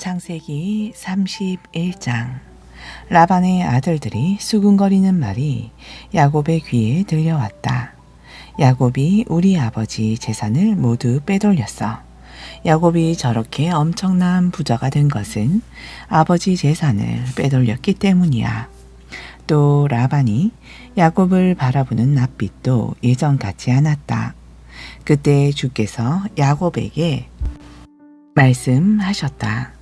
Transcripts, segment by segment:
창세기 31장. 라반의 아들들이 수군거리는 말이 야곱의 귀에 들려왔다. 야곱이 우리 아버지 재산을 모두 빼돌렸어. 야곱이 저렇게 엄청난 부자가 된 것은 아버지 재산을 빼돌렸기 때문이야. 또 라반이 야곱을 바라보는 낯빛도 예전 같지 않았다. 그때 주께서 야곱에게 말씀하셨다.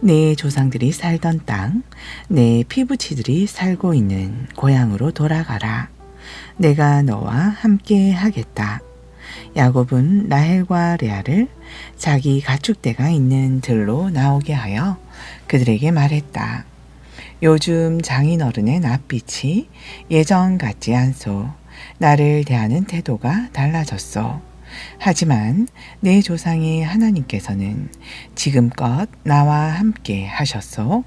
내 조상들이 살던 땅, 내 피부치들이 살고 있는 고향으로 돌아가라. 내가 너와 함께 하겠다. 야곱은 라헬과 레아를 자기 가축대가 있는 들로 나오게 하여 그들에게 말했다. 요즘 장인어른의 낯빛이 예전 같지 않소. 나를 대하는 태도가 달라졌소. 하지만 내 조상의 하나님께서는 지금껏 나와 함께 하셨소.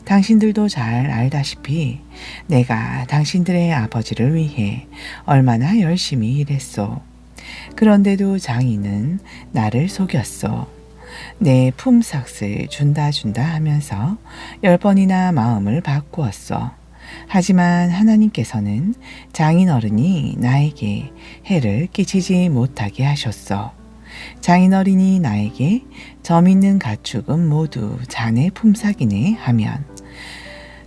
당신들도 잘 알다시피 내가 당신들의 아버지를 위해 얼마나 열심히 일했소. 그런데도 장인은 나를 속였소. 내 품삯을 준다 하면서 10번이나 마음을 바꾸었소. 하지만 하나님께서는 장인어른이 나에게 해를 끼치지 못하게 하셨소. 장인어른이 나에게 점 있는 가축은 모두 자네 품삯이네 하면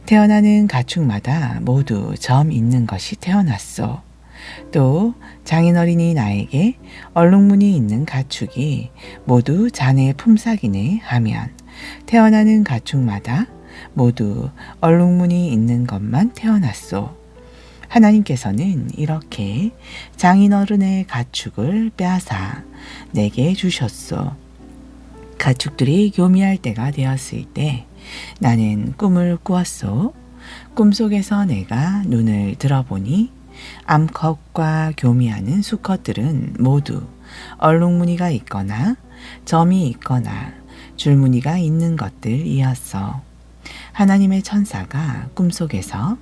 태어나는 가축마다 모두 점 있는 것이 태어났소. 또 장인어른이 나에게 얼룩무늬 있는 가축이 모두 자네 품삯이네 하면 태어나는 가축마다 모두 얼룩무늬 있는 것만 태어났소. 하나님께서는 이렇게 장인어른의 가축을 빼앗아 내게 주셨소. 가축들이 교미할 때가 되었을 때 나는 꿈을 꾸었소. 꿈속에서 내가 눈을 들어보니 암컷과 교미하는 수컷들은 모두 얼룩무늬가 있거나 점이 있거나 줄무늬가 있는 것들이었어. 하나님의 천사가 꿈속에서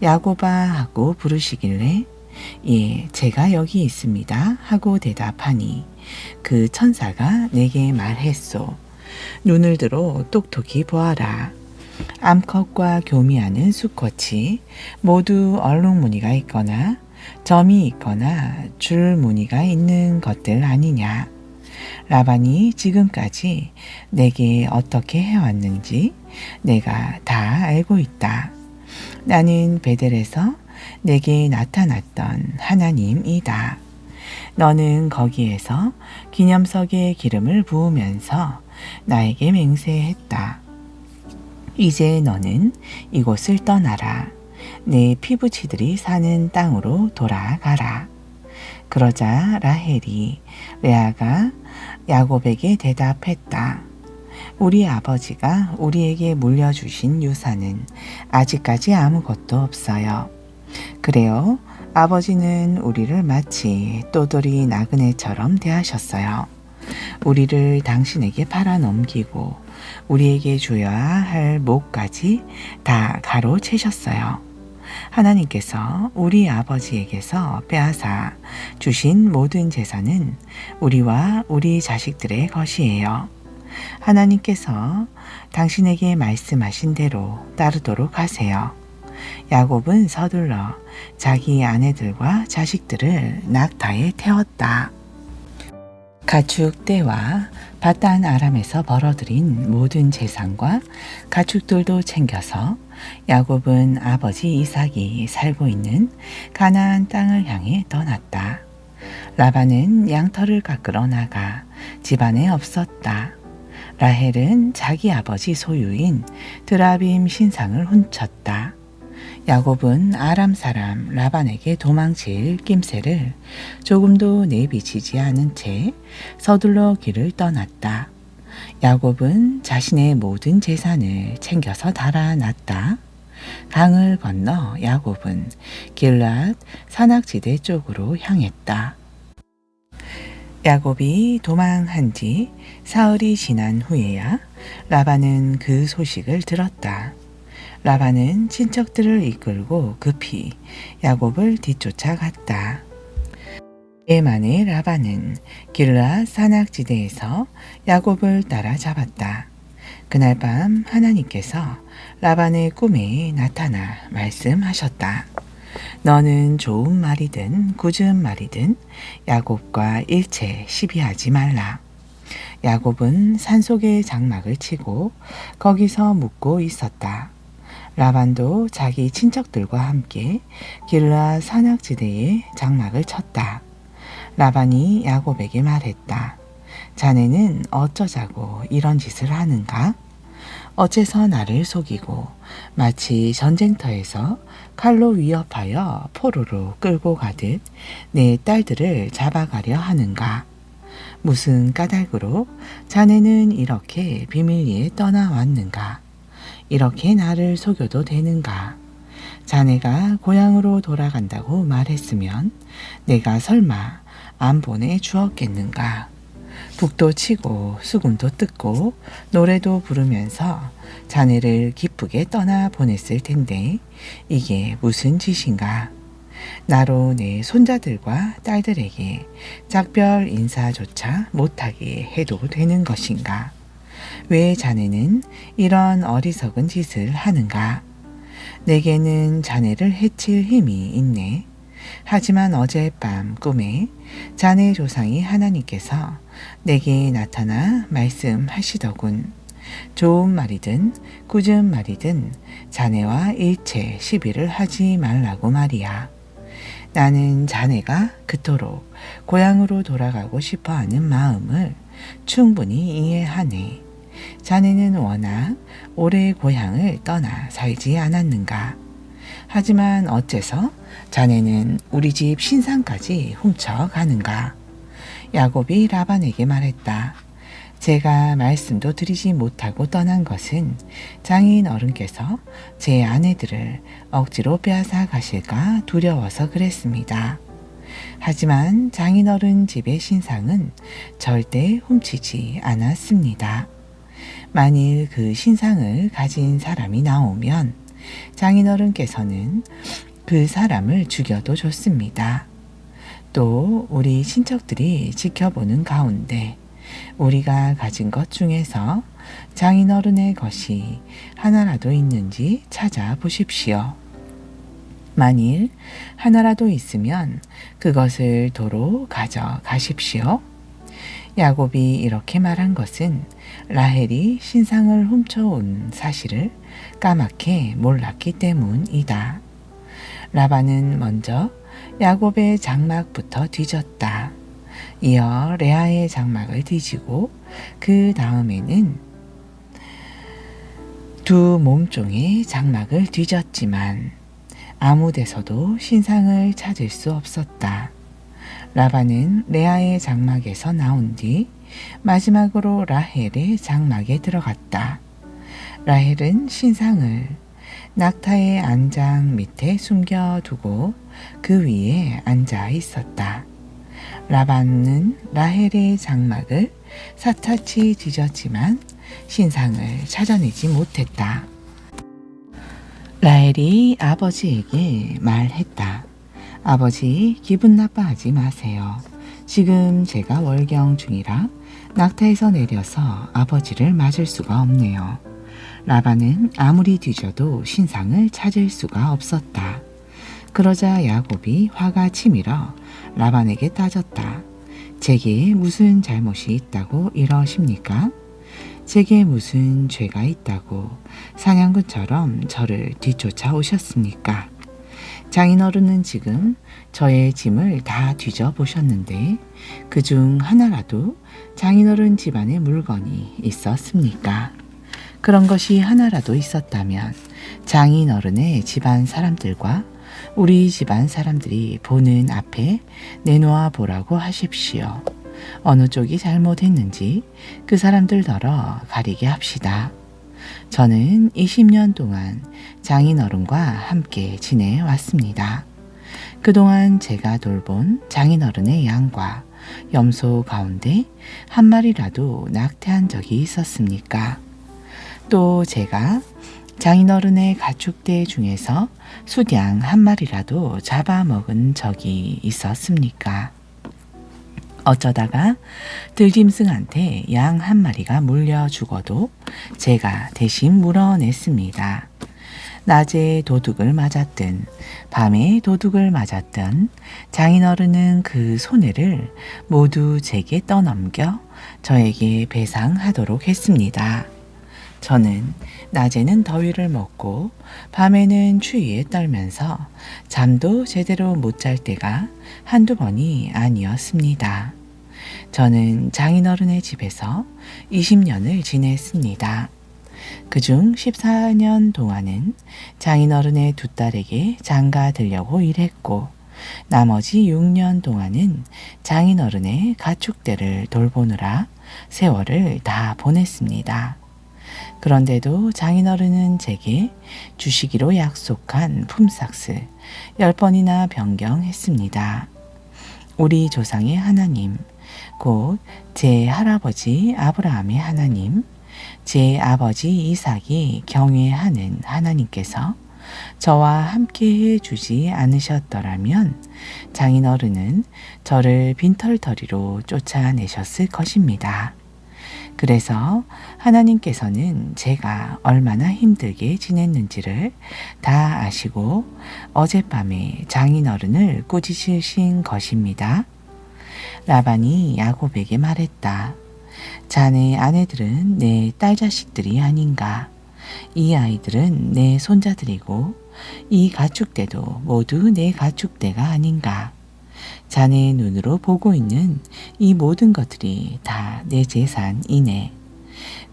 야곱아 하고 부르시길래 예, 제가 여기 있습니다 하고 대답하니 그 천사가 내게 말했소. 눈을 들어 똑똑히 보아라. 암컷과 교미하는 수컷이 모두 얼룩무늬가 있거나 점이 있거나 줄무늬가 있는 것들 아니냐. 라반이 지금까지 내게 어떻게 해왔는지 내가 다 알고 있다. 나는 베델에서 내게 나타났던 하나님이다. 너는 거기에서 기념석에 기름을 부으면서 나에게 맹세했다. 이제 너는 이곳을 떠나라. 내 피부치들이 사는 땅으로 돌아가라. 그러자 라헬이 레아가 야곱에게 대답했다. 우리 아버지가 우리에게 물려주신 유산은 아직까지 아무것도 없어요. 그래요. 아버지는 우리를 마치 또돌이 나그네처럼 대하셨어요. 우리를 당신에게 팔아넘기고 우리에게 줘야 할 몫까지 다 가로채셨어요. 하나님께서 우리 아버지에게서 빼앗아 주신 모든 재산은 우리와 우리 자식들의 것이에요. 하나님께서 당신에게 말씀하신 대로 따르도록 하세요. 야곱은 서둘러 자기 아내들과 자식들을 낙타에 태웠다. 가축대와 바단 아람에서 벌어들인 모든 재산과 가축들도 챙겨서 야곱은 아버지 이삭이 살고 있는 가나안 땅을 향해 떠났다. 라반은 양털을 깎으러 나가 집안에 없었다. 라헬은 자기 아버지 소유인 드라빔 신상을 훔쳤다. 야곱은 아람 사람 라반에게 도망칠 낌새를 조금도 내비치지 않은 채 서둘러 길을 떠났다. 야곱은 자신의 모든 재산을 챙겨서 달아났다. 강을 건너 야곱은 길앗 산악지대 쪽으로 향했다. 야곱이 도망한 지 사흘이 지난 후에야 라반은 그 소식을 들었다. 라반은 친척들을 이끌고 급히 야곱을 뒤쫓아갔다. 에 만에 라반은 길앗 산악지대에서 야곱을 따라잡았다. 그날 밤 하나님께서 라반의 꿈에 나타나 말씀하셨다. 너는 좋은 말이든 굳은 말이든 야곱과 일체 시비하지 말라. 야곱은 산속에 장막을 치고 거기서 묵고 있었다. 라반도 자기 친척들과 함께 길르앗 산악지대에 장막을 쳤다. 라반이 야곱에게 말했다. 자네는 어쩌자고 이런 짓을 하는가? 어째서 나를 속이고 마치 전쟁터에서 칼로 위협하여 포로로 끌고 가듯 내 딸들을 잡아가려 하는가? 무슨 까닭으로 자네는 이렇게 비밀리에 떠나왔는가? 이렇게 나를 속여도 되는가? 자네가 고향으로 돌아간다고 말했으면 내가 설마 안 보내주었겠는가? 북도 치고 수금도 뜯고 노래도 부르면서 자네를 기쁘게 떠나 보냈을 텐데 이게 무슨 짓인가? 나로 내 손자들과 딸들에게 작별 인사조차 못하게 해도 되는 것인가? 왜 자네는 이런 어리석은 짓을 하는가? 내게는 자네를 해칠 힘이 있네. 하지만 어젯밤 꿈에 자네 조상이 하나님께서 내게 나타나 말씀하시더군. 좋은 말이든 굳은 말이든 자네와 일체 시비를 하지 말라고 말이야. 나는 자네가 그토록 고향으로 돌아가고 싶어하는 마음을 충분히 이해하네. 자네는 워낙 오래 고향을 떠나 살지 않았는가? 하지만 어째서 자네는 우리 집 신상까지 훔쳐가는가? 야곱이 라반에게 말했다. 제가 말씀도 드리지 못하고 떠난 것은 장인 어른께서 제 아내들을 억지로 빼앗아 가실까 두려워서 그랬습니다. 하지만 장인 어른 집의 신상은 절대 훔치지 않았습니다. 만일 그 신상을 가진 사람이 나오면 장인어른께서는 그 사람을 죽여도 좋습니다. 또 우리 친척들이 지켜보는 가운데 우리가 가진 것 중에서 장인어른의 것이 하나라도 있는지 찾아보십시오. 만일 하나라도 있으면 그것을 도로 가져가십시오. 야곱이 이렇게 말한 것은 라헬이 신상을 훔쳐온 사실을 까맣게 몰랐기 때문이다. 라반은 먼저 야곱의 장막부터 뒤졌다. 이어 레아의 장막을 뒤지고 그 다음에는 두 몸종의 장막을 뒤졌지만 아무 데서도 신상을 찾을 수 없었다. 라반은 레아의 장막에서 나온 뒤 마지막으로 라헬의 장막에 들어갔다. 라헬은 신상을 낙타의 안장 밑에 숨겨두고 그 위에 앉아 있었다. 라반은 라헬의 장막을 샅샅이 뒤졌지만 신상을 찾아내지 못했다. 라헬이 아버지에게 말했다. 아버지, 기분 나빠하지 마세요. 지금 제가 월경 중이라 낙타에서 내려서 아버지를 맞을 수가 없네요. 라반은 아무리 뒤져도 신상을 찾을 수가 없었다. 그러자 야곱이 화가 치밀어 라반에게 따졌다. 제게 무슨 잘못이 있다고 이러십니까? 제게 무슨 죄가 있다고 사냥꾼처럼 저를 뒤쫓아 오셨습니까? 장인어른은 지금 저의 짐을 다 뒤져보셨는데 그중 하나라도 장인어른 집안에 물건이 있었습니까? 그런 것이 하나라도 있었다면 장인어른의 집안 사람들과 우리 집안 사람들이 보는 앞에 내놓아 보라고 하십시오. 어느 쪽이 잘못했는지 그 사람들더러 가리게 합시다. 저는 20년 동안 장인어른과 함께 지내왔습니다. 그동안 제가 돌본 장인어른의 양과 염소 가운데 한 마리라도 낙태한 적이 있었습니까? 또 제가 장인어른의 가축대 중에서 수량 한 마리라도 잡아먹은 적이 있었습니까? 어쩌다가 들짐승한테 양 한 마리가 물려 죽어도 제가 대신 물어냈습니다. 낮에 도둑을 맞았든 밤에 도둑을 맞았든 장인어른은 그 손해를 모두 제게 떠넘겨 저에게 배상하도록 했습니다. 저는 낮에는 더위를 먹고 밤에는 추위에 떨면서 잠도 제대로 못 잘 때가 한두 번이 아니었습니다. 저는 장인어른의 집에서 20년을 지냈습니다. 그중 14년 동안은 장인어른의 두 딸에게 장가 들려고 일했고 나머지 6년 동안은 장인어른의 가축대를 돌보느라 세월을 다 보냈습니다. 그런데도 장인어른은 제게 주시기로 약속한 품삯을 10번이나 변경했습니다. 우리 조상의 하나님, 곧 제 할아버지 아브라함의 하나님, 제 아버지 이삭이 경외하는 하나님께서 저와 함께 해주지 않으셨더라면 장인어른은 저를 빈털터리로 쫓아내셨을 것입니다. 그래서 하나님께서는 제가 얼마나 힘들게 지냈는지를 다 아시고 어젯밤에 장인어른을 꾸짖으신 것입니다. 라반이 야곱에게 말했다. 자네 아내들은 내 딸자식들이 아닌가? 이 아이들은 내 손자들이고 이 가축대도 모두 내 가축대가 아닌가? 자네의 눈으로 보고 있는 이 모든 것들이 다 내 재산이네.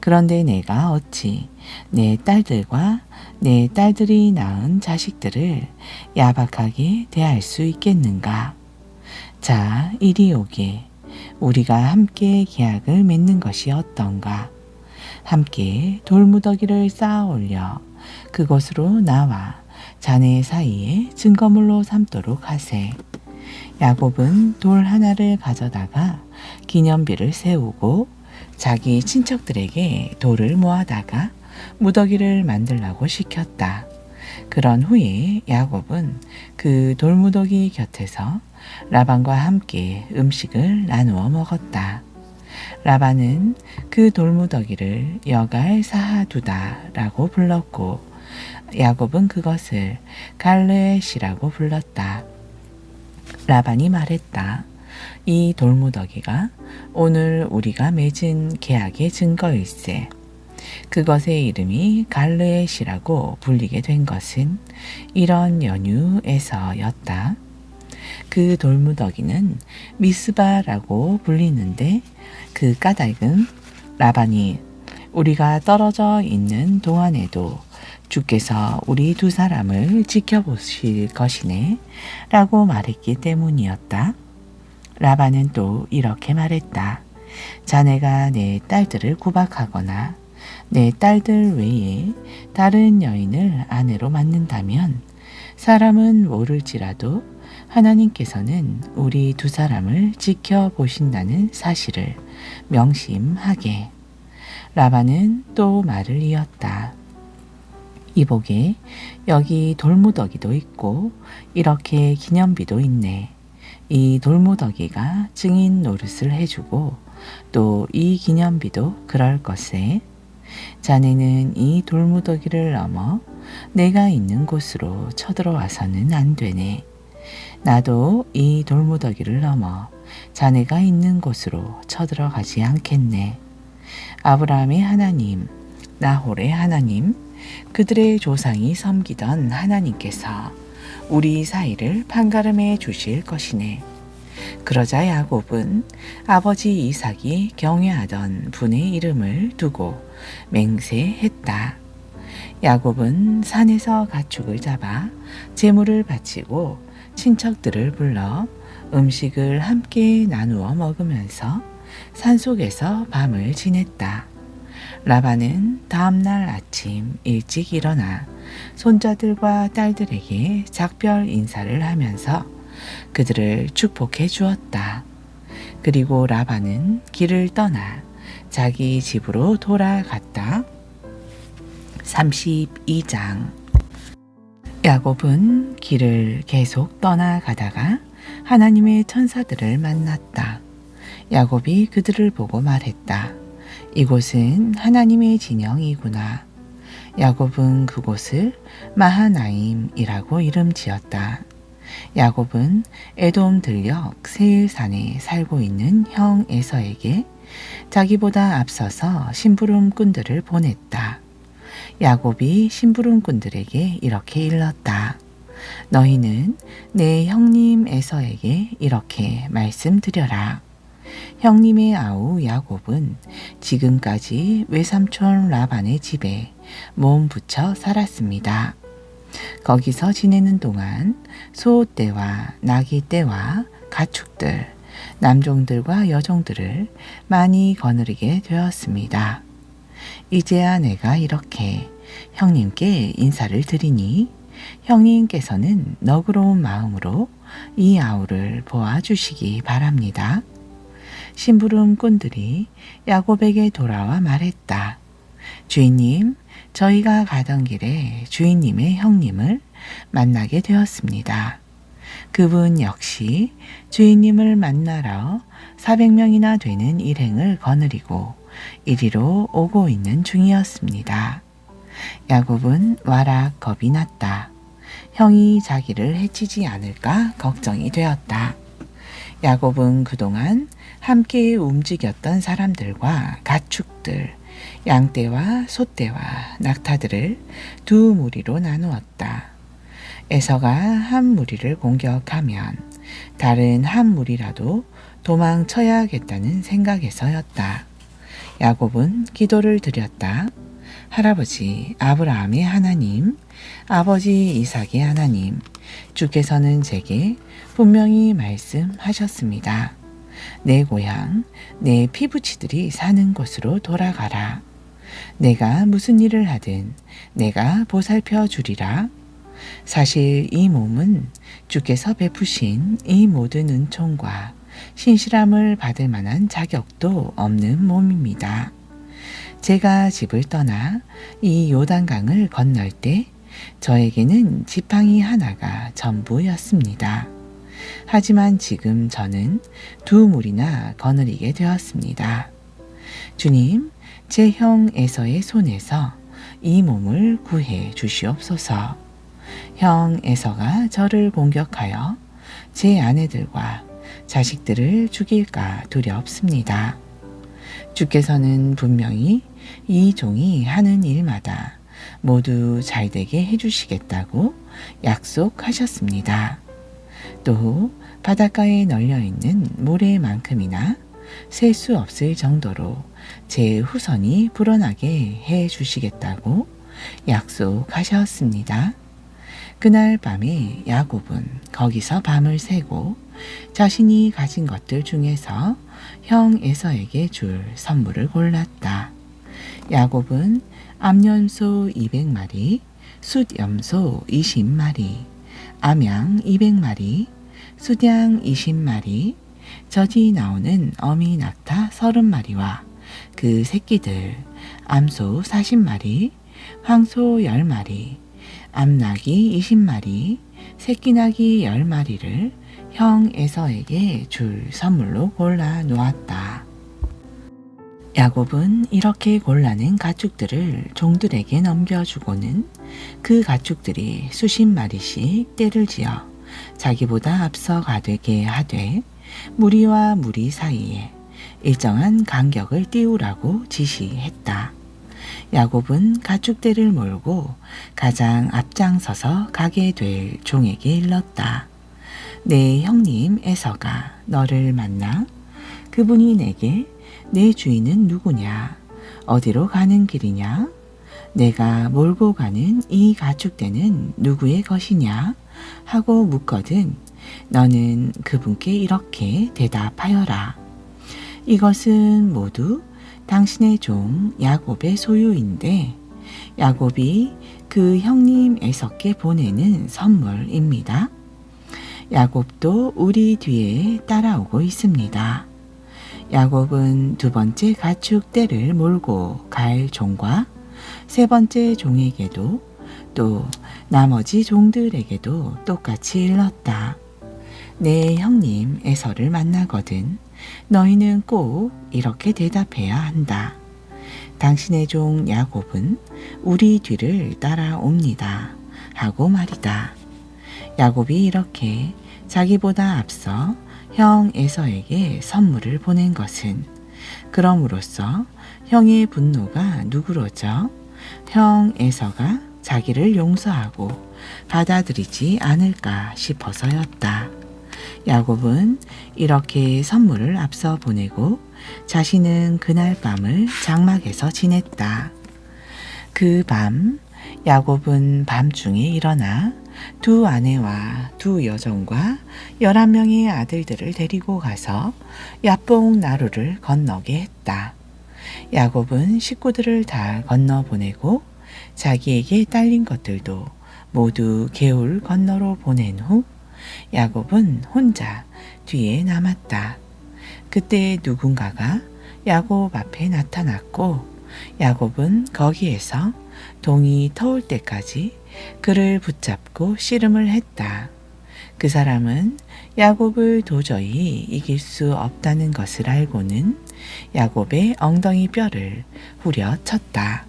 그런데 내가 어찌 내 딸들과 내 딸들이 낳은 자식들을 야박하게 대할 수 있겠는가? 자, 이리 오게. 우리가 함께 계약을 맺는 것이 어떤가? 함께 돌무더기를 쌓아 올려 그곳으로 나와 자네 사이에 증거물로 삼도록 하세. 야곱은 돌 하나를 가져다가 기념비를 세우고 자기 친척들에게 돌을 모아다가 무더기를 만들라고 시켰다. 그런 후에 야곱은 그 돌무더기 곁에서 라반과 함께 음식을 나누어 먹었다. 라반은 그 돌무더기를 여갈 사하두다라고 불렀고 야곱은 그것을 갈르엣이라고 불렀다. 라반이 말했다. 이 돌무더기가 오늘 우리가 맺은 계약의 증거일세. 그것의 이름이 갈르엣이라고 불리게 된 것은 이런 연유에서였다. 그 돌무더기는 미스바라고 불리는데 그 까닭은 라반이 우리가 떨어져 있는 동안에도 주께서 우리 두 사람을 지켜보실 것이네 라고 말했기 때문이었다. 라반은 또 이렇게 말했다. 자네가 내 딸들을 구박하거나 내 딸들 외에 다른 여인을 아내로 맞는다면 사람은 모를지라도 하나님께서는 우리 두 사람을 지켜보신다는 사실을 명심하게. 라반은 또 말을 이었다. 이보게 여기 돌무더기도 있고 이렇게 기념비도 있네. 이 돌무더기가 증인 노릇을 해주고 또 이 기념비도 그럴 것에 자네는 이 돌무더기를 넘어 내가 있는 곳으로 쳐들어와서는 안 되네. 나도 이 돌무더기를 넘어 자네가 있는 곳으로 쳐들어가지 않겠네. 아브라함의 하나님, 나홀의 하나님, 그들의 조상이 섬기던 하나님께서 우리 사이를 판가름해 주실 것이네. 그러자 야곱은 아버지 이삭이 경외하던 분의 이름을 두고 맹세했다. 야곱은 산에서 가축을 잡아 제물을 바치고 친척들을 불러 음식을 함께 나누어 먹으면서 산속에서 밤을 지냈다. 라반은 다음날 아침 일찍 일어나 손자들과 딸들에게 작별 인사를 하면서 그들을 축복해 주었다. 그리고 라반은 길을 떠나 자기 집으로 돌아갔다. 32장. 야곱은 길을 계속 떠나가다가 하나님의 천사들을 만났다. 야곱이 그들을 보고 말했다. 이곳은 하나님의 진영이구나. 야곱은 그곳을 마하나임이라고 이름 지었다. 야곱은 에돔 들녘 세일산에 살고 있는 형 에서에게 자기보다 앞서서 심부름꾼들을 보냈다. 야곱이 심부름꾼들에게 이렇게 일렀다. 너희는 내 형님 에서에게 이렇게 말씀드려라. 형님의 아우 야곱은 지금까지 외삼촌 라반의 집에 몸 붙여 살았습니다. 거기서 지내는 동안 소떼와 나귀떼와 가축들, 남종들과 여종들을 많이 거느리게 되었습니다. 이제야 내가 이렇게 형님께 인사를 드리니 형님께서는 너그러운 마음으로 이 아우를 보아주시기 바랍니다. 심부름꾼들이 야곱에게 돌아와 말했다. 주인님, 저희가 가던 길에 주인님의 형님을 만나게 되었습니다. 그분 역시 주인님을 만나러 400명이나 되는 일행을 거느리고 이리로 오고 있는 중이었습니다. 야곱은 와락 겁이 났다. 형이 자기를 해치지 않을까 걱정이 되었다. 야곱은 그동안 함께 움직였던 사람들과 가축들, 양떼와 소떼와 낙타들을 두 무리로 나누었다. 에서가 한 무리를 공격하면 다른 한 무리라도 도망쳐야겠다는 생각에서였다. 야곱은 기도를 드렸다. 할아버지 아브라함의 하나님, 아버지 이삭의 하나님, 주께서는 제게 분명히 말씀하셨습니다. 내 고향, 내 피부치들이 사는 곳으로 돌아가라. 내가 무슨 일을 하든 내가 보살펴 주리라. 사실 이 몸은 주께서 베푸신 이 모든 은총과 신실함을 받을 만한 자격도 없는 몸입니다. 제가 집을 떠나 이 요단강을 건널 때 저에게는 지팡이 하나가 전부였습니다. 하지만 지금 저는 두 무리나 거느리게 되었습니다. 주님, 제 형 에서의 손에서 이 몸을 구해 주시옵소서. 형 에서가 저를 공격하여 제 아내들과 자식들을 죽일까 두렵습니다. 주께서는 분명히 이 종이 하는 일마다 모두 잘되게 해주시겠다고 약속하셨습니다. 또 바닷가에 널려있는 모래만큼이나 셀 수 없을 정도로 제 후손이 불어나게 해주시겠다고 약속하셨습니다. 그날 밤에 야곱은 거기서 밤을 새고 자신이 가진 것들 중에서 형 에서에게 줄 선물을 골랐다. 야곱은 암염소 200마리, 숫염소 20마리, 암양 200마리, 숫양 20마리, 젖이 나오는 어미 낙타 30마리와 그 새끼들, 암소 40마리, 황소 10마리, 암나귀 20마리, 새끼나귀 10마리를 형 에서에게 줄 선물로 골라 놓았다. 야곱은 이렇게 골라낸 가축들을 종들에게 넘겨주고는 그 가축들이 수십 마리씩 떼를 지어 자기보다 앞서 가되게 하되 무리와 무리 사이에 일정한 간격을 띄우라고 지시했다. 야곱은 가축대를 몰고 가장 앞장서서 가게 될 종에게 일렀다. 내 형님 에서가 너를 만나 그분이 내게 내 주인은 누구냐? 어디로 가는 길이냐? 내가 몰고 가는 이 가축대는 누구의 것이냐? 하고 묻거든 너는 그분께 이렇게 대답하여라. 이것은 모두 당신의 종 야곱의 소유인데 야곱이 그 형님 에서께 보내는 선물입니다. 야곱도 우리 뒤에 따라오고 있습니다. 야곱은 두 번째 가축 떼를 몰고 갈 종과 세 번째 종에게도 또 나머지 종들에게도 똑같이 일렀다. 내 형님 에서를 만나거든 너희는 꼭 이렇게 대답해야 한다. 당신의 종 야곱은 우리 뒤를 따라옵니다. 하고 말이다. 야곱이 이렇게 자기보다 앞서 형 에서에게 선물을 보낸 것은 그럼으로써 형의 분노가 누그러져 형 에서가 자기를 용서하고 받아들이지 않을까 싶어서였다. 야곱은 이렇게 선물을 앞서 보내고 자신은 그날 밤을 장막에서 지냈다. 그 밤 야곱은 밤중에 일어나 두 아내와 두 여종과 11명의 아들들을 데리고 가서 야복 나루를 건너게 했다. 야곱은 식구들을 다 건너보내고 자기에게 딸린 것들도 모두 개울 건너로 보낸 후 야곱은 혼자 뒤에 남았다. 그때 누군가가 야곱 앞에 나타났고 야곱은 거기에서 동이 터올 때까지 그를 붙잡고 씨름을 했다. 그 사람은 야곱을 도저히 이길 수 없다는 것을 알고는 야곱의 엉덩이 뼈를 후려쳤다.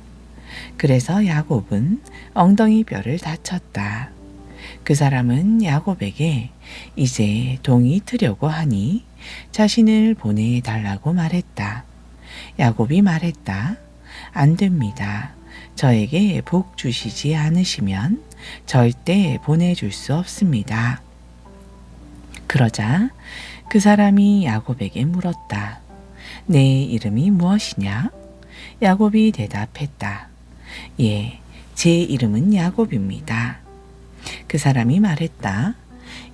그래서 야곱은 엉덩이 뼈를 다쳤다. 그 사람은 야곱에게 이제 동이 트려고 하니 자신을 보내달라고 말했다. 야곱이 말했다. 안 됩니다. 저에게 복 주시지 않으시면 절대 보내줄 수 없습니다. 그러자 그 사람이 야곱에게 물었다. 내 이름이 무엇이냐? 야곱이 대답했다. 예, 제 이름은 야곱입니다. 그 사람이 말했다.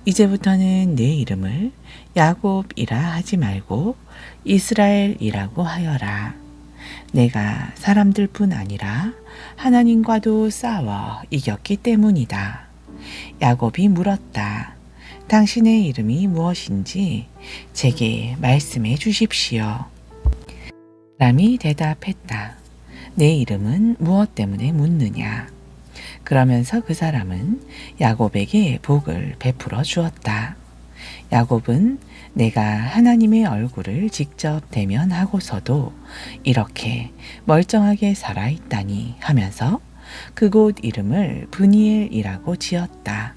이제부터는 내 이름을 야곱이라 하지 말고 이스라엘이라고 하여라. 내가 사람들뿐 아니라 하나님과도 싸워 이겼기 때문이다. 야곱이 물었다. 당신의 이름이 무엇인지 제게 말씀해 주십시오. 사람이 대답했다. 내 이름은 무엇 때문에 묻느냐? 그러면서 그 사람은 야곱에게 복을 베풀어 주었다. 야곱은 내가 하나님의 얼굴을 직접 대면하고서도 이렇게 멀쩡하게 살아있다니 하면서 그곳 이름을 브니엘이라고 지었다.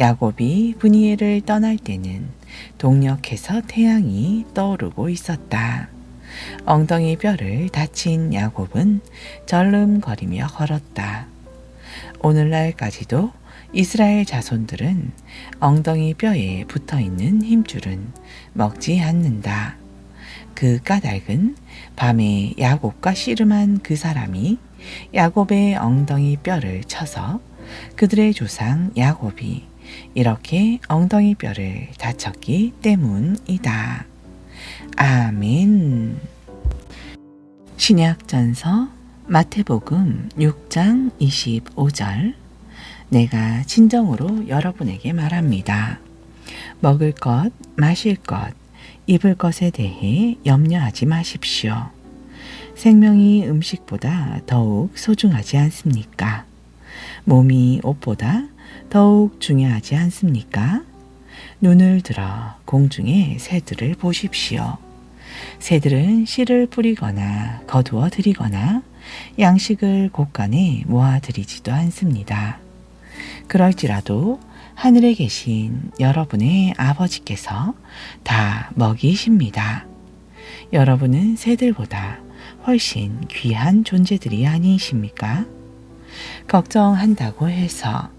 야곱이 브니엘을 떠날 때는 동력에서 태양이 떠오르고 있었다. 엉덩이 뼈를 다친 야곱은 절름거리며 걸었다. 오늘날까지도 이스라엘 자손들은 엉덩이 뼈에 붙어있는 힘줄은 먹지 않는다. 그 까닭은 밤에 야곱과 씨름한 그 사람이 야곱의 엉덩이 뼈를 쳐서 그들의 조상 야곱이 이렇게 엉덩이 뼈를 다쳤기 때문이다. 아멘. 신약전서 마태복음 6장 25절. 내가 진정으로 여러분에게 말합니다. 먹을 것, 마실 것, 입을 것에 대해 염려하지 마십시오. 생명이 음식보다 더욱 소중하지 않습니까? 몸이 옷보다 더욱 중요하지 않습니까? 눈을 들어 공중의 새들을 보십시오. 새들은 씨를 뿌리거나 거두어 들이거나 양식을 곳간에 모아들이지도 않습니다. 그럴지라도 하늘에 계신 여러분의 아버지께서 다 먹이십니다. 여러분은 새들보다 훨씬 귀한 존재들이 아니십니까? 걱정한다고 해서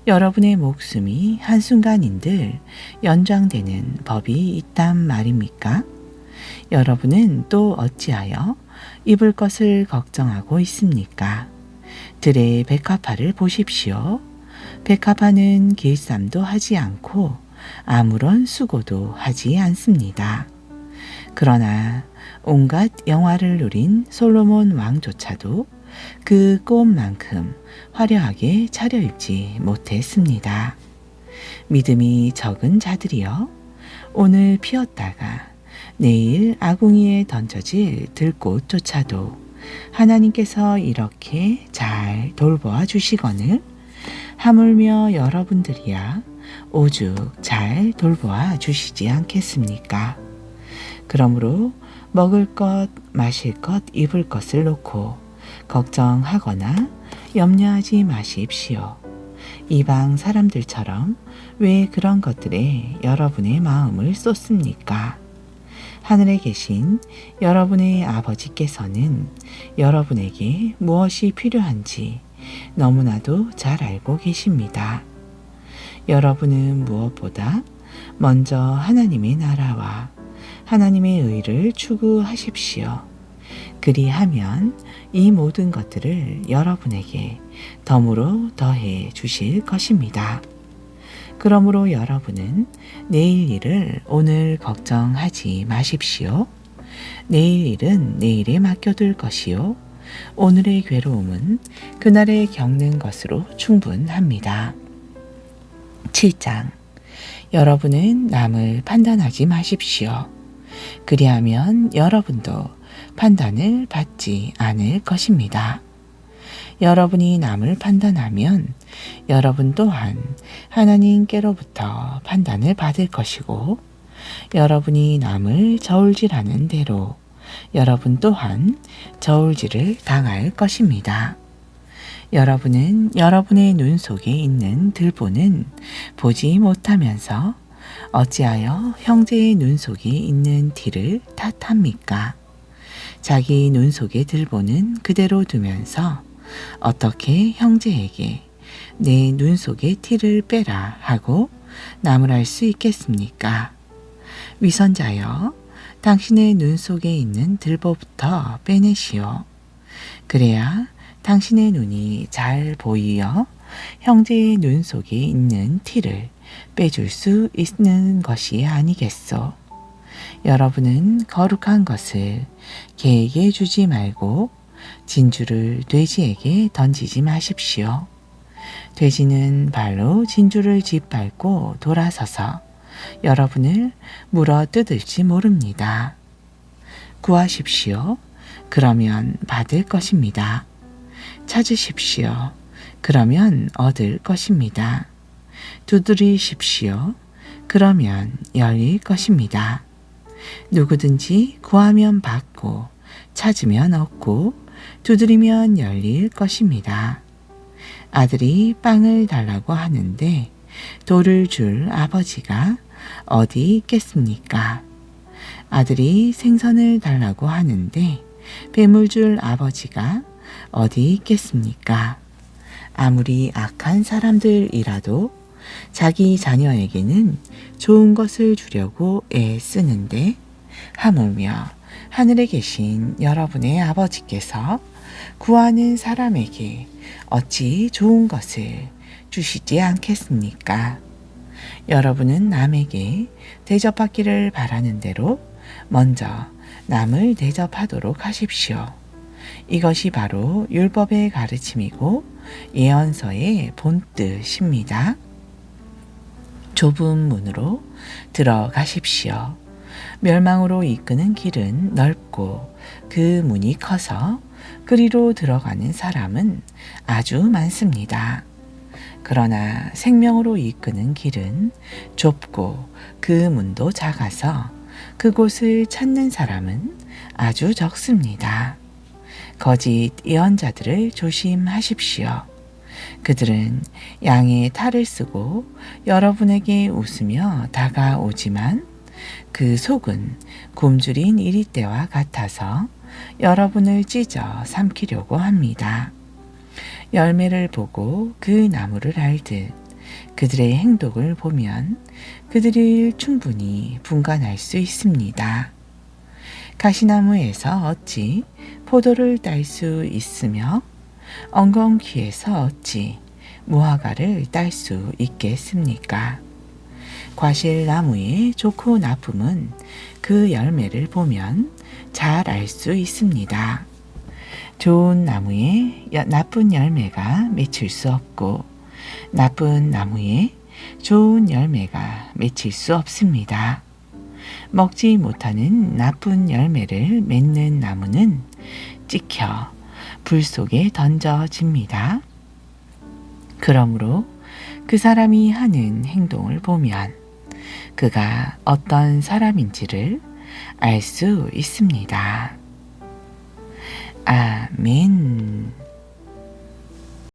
여러분의 목숨이 한순간인들 연장되는 법이 있단 말입니까? 여러분은 또 어찌하여 입을 것을 걱정하고 있습니까? 들의 백합화를 보십시오. 백합화는 길쌈도 하지 않고 아무런 수고도 하지 않습니다. 그러나 온갖 영화를 누린 솔로몬 왕조차도 그 꽃만큼 화려하게 차려입지 못했습니다. 믿음이 적은 자들이여, 오늘 피었다가 내일 아궁이에 던져질 들꽃조차도 하나님께서 이렇게 잘 돌보아 주시거늘 하물며 여러분들이야 오죽 잘 돌보아 주시지 않겠습니까? 그러므로 먹을 것, 마실 것, 입을 것을 놓고 걱정하거나 염려하지 마십시오. 이방 사람들처럼 왜 그런 것들에 여러분의 마음을 쏟습니까? 하늘에 계신 여러분의 아버지께서는 여러분에게 무엇이 필요한지 너무나도 잘 알고 계십니다. 여러분은 무엇보다 먼저 하나님의 나라와 하나님의 의를 추구하십시오. 그리하면 이 모든 것들을 여러분에게 덤으로 더해 주실 것입니다. 그러므로 여러분은 내일 일을 오늘 걱정하지 마십시오. 내일 일은 내일에 맡겨둘 것이요. 오늘의 괴로움은 그날에 겪는 것으로 충분합니다. 7장. 여러분은 남을 판단하지 마십시오. 그리하면 여러분도 판단을 받지 않을 것입니다. 여러분이 남을 판단하면 여러분 또한 하나님께로부터 판단을 받을 것이고, 여러분이 남을 저울질하는 대로 여러분 또한 저울질을 당할 것입니다. 여러분은 여러분의 눈 속에 있는 들보는 보지 못하면서 어찌하여 형제의 눈 속에 있는 티를 탓합니까? 자기 눈 속의 들보는 그대로 두면서 어떻게 형제에게 내 눈 속의 티를 빼라 하고 나무랄 수 있겠습니까? 위선자여, 당신의 눈 속에 있는 들보부터 빼내시오. 그래야 당신의 눈이 잘 보이어 형제의 눈 속에 있는 티를 빼줄 수 있는 것이 아니겠소. 여러분은 거룩한 것을 개에게 주지 말고 진주를 돼지에게 던지지 마십시오. 돼지는 발로 진주를 짓밟고 돌아서서 여러분을 물어 뜯을지 모릅니다. 구하십시오. 그러면 받을 것입니다. 찾으십시오. 그러면 얻을 것입니다. 두드리십시오. 그러면 열릴 것입니다. 누구든지 구하면 받고 찾으면 얻고 두드리면 열릴 것입니다. 아들이 빵을 달라고 하는데 돌을 줄 아버지가 어디 있겠습니까? 아들이 생선을 달라고 하는데 뱀을 줄 아버지가 어디 있겠습니까? 아무리 악한 사람들이라도 자기 자녀에게는 좋은 것을 주려고 애쓰는데 하물며 하늘에 계신 여러분의 아버지께서 구하는 사람에게 어찌 좋은 것을 주시지 않겠습니까? 여러분은 남에게 대접받기를 바라는 대로 먼저 남을 대접하도록 하십시오. 이것이 바로 율법의 가르침이고 예언서의 본뜻입니다. 좁은 문으로 들어가십시오. 멸망으로 이끄는 길은 넓고 그 문이 커서 그리로 들어가는 사람은 아주 많습니다. 그러나 생명으로 이끄는 길은 좁고 그 문도 작아서 그곳을 찾는 사람은 아주 적습니다. 거짓 예언자들을 조심하십시오. 그들은 양의 탈을 쓰고 여러분에게 웃으며 다가오지만 그 속은 굶주린 이리떼와 같아서 여러분을 찢어 삼키려고 합니다. 열매를 보고 그 나무를 알듯 그들의 행동을 보면 그들을 충분히 분간할 수 있습니다. 가시나무에서 어찌 포도를 딸 수 있으며 엉겅퀴에서 어찌 무화과를 딸 수 있겠습니까? 과실나무의 좋고 나쁨은 그 열매를 보면 잘 알 수 있습니다. 좋은 나무에 나쁜 열매가 맺힐 수 없고 나쁜 나무에 좋은 열매가 맺힐 수 없습니다. 먹지 못하는 나쁜 열매를 맺는 나무는 찍혀 불 속에 던져집니다. 그러므로 그 사람이 하는 행동을 보면 그가 어떤 사람인지를 알 수 있습니다. 아멘.